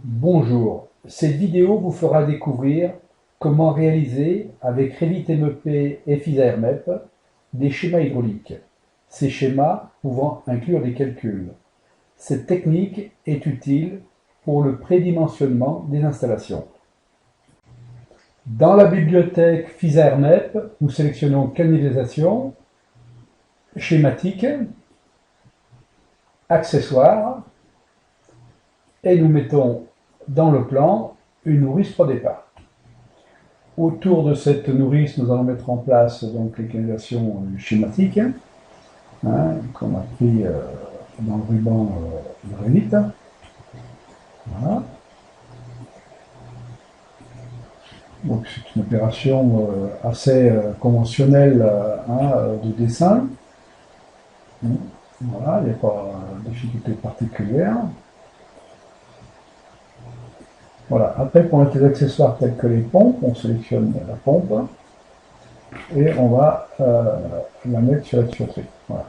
Bonjour, cette vidéo vous fera découvrir comment réaliser avec Revit MEP et FISA-RMEP des schémas hydrauliques, ces schémas pouvant inclure des calculs. Cette technique est utile pour le prédimensionnement des installations. Dans la bibliothèque FISA-RMEP, nous sélectionnons canalisation, schématique, accessoires et nous mettons dans le plan une nourrice 3 départ. Autour de cette nourrice, nous allons mettre en place donc les canalisations schématiques qu'on a pris dans le ruban de Revit. Voilà. Donc c'est une opération assez conventionnelle de dessin. Voilà, il n'y a pas de difficulté particulière. Voilà. Après, pour mettre les accessoires tels que les pompes, on sélectionne la pompe et on va la mettre sur la tuyauterie. Voilà.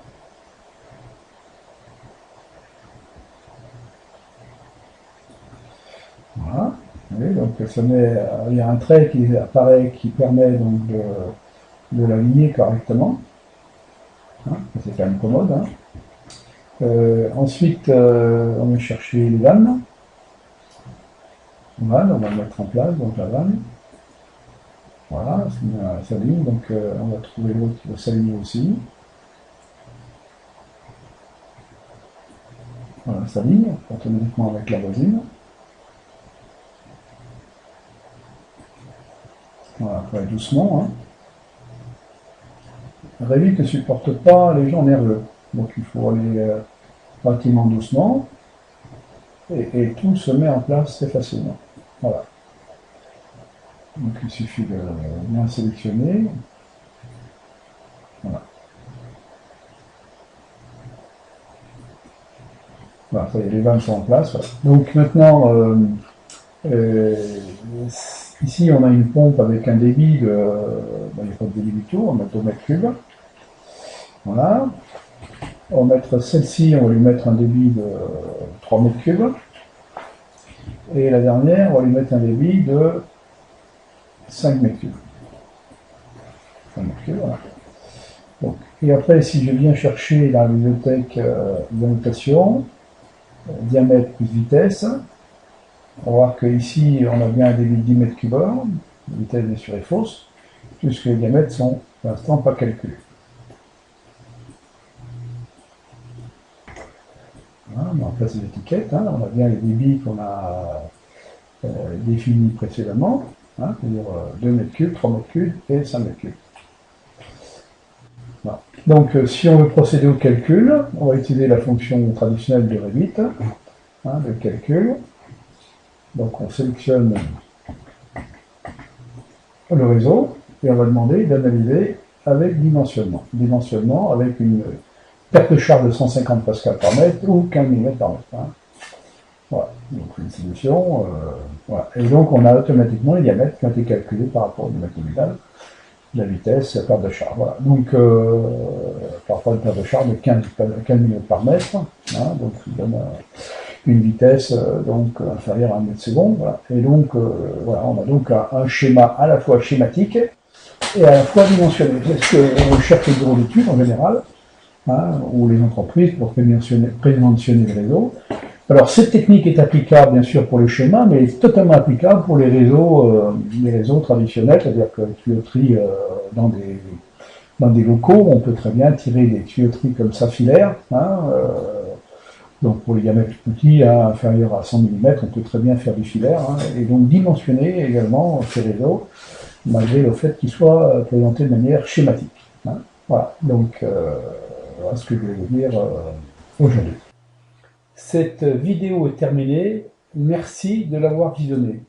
Voilà. Oui, donc il y a un trait qui apparaît qui permet donc de l'aligner correctement. C'est quand même commode. Ensuite, on va chercher les vannes. Voilà, on va mettre en place donc la vanne. Voilà, ça s'aligne, donc on va trouver l'autre qui va s'aligner aussi. Voilà, ça s'aligne automatiquement avec la voisine. Voilà, il faut aller doucement. Revit ne supporte pas les gens nerveux, donc il faut aller relativement doucement et tout se met en place très facilement. Voilà. Donc il suffit de bien sélectionner. Voilà. Voilà, ça y est, les vannes sont en place. Voilà. Donc maintenant, ici on a une pompe avec un débit de. Il n'y a pas de débit du tout, on met 2 mètres cubes. Voilà. On va mettre celle-ci, on va lui mettre un débit de 3 mètres cubes. Et la dernière, on va lui mettre un débit de 5 mètres cubes. 5 mètres cubes, voilà. Donc, et après, si je viens chercher dans la bibliothèque d'annotation, diamètre plus vitesse, on va voir qu'ici, on a bien un débit de 10 mètres cubes heure. La vitesse, bien sûr, est fausse, puisque les diamètres sont, pour l'instant, pas calculés. Voilà, on met en place les étiquettes, on a bien les débits qu'on a définis précédemment, c'est-à-dire 2 mètres cubes, 3 mètres cubes et 5 mètres cubes. Voilà. Donc si on veut procéder au calcul, on va utiliser la fonction traditionnelle de Revit, de calcul. Donc on sélectionne le réseau et on va demander d'analyser avec dimensionnement. Dimensionnement avec une perte de charge de 150 pascal par mètre ou 15 mm par mètre. Voilà, donc une solution. Voilà. Et donc on a automatiquement les diamètres qui ont été calculés par rapport au diamètre nominal, la vitesse, la perte de charge. Voilà. Donc par rapport à une perte de charge de 15 mm par mètre, donc il donne une vitesse donc inférieure à 1 mètre seconde. Voilà. Et donc voilà, on a donc un schéma à la fois schématique et à la fois dimensionné. C'est ce que cherchent les bureaux d'études en général, ou les entreprises pour prédimensionner le réseau. Alors cette technique est applicable bien sûr pour les schémas, mais elle est totalement applicable pour les réseaux traditionnels, c'est-à-dire que les tuyauteries dans des locaux, on peut très bien tirer des tuyauteries comme ça filaires. Donc pour les diamètres petits, inférieurs à 100 mm, on peut très bien faire du filaire, et donc dimensionner également ces réseaux, malgré le fait qu'ils soient présentés de manière schématique. Voilà, donc voilà ce que je voulais vous dire aujourd'hui. Cette vidéo est terminée. Merci de l'avoir visionnée.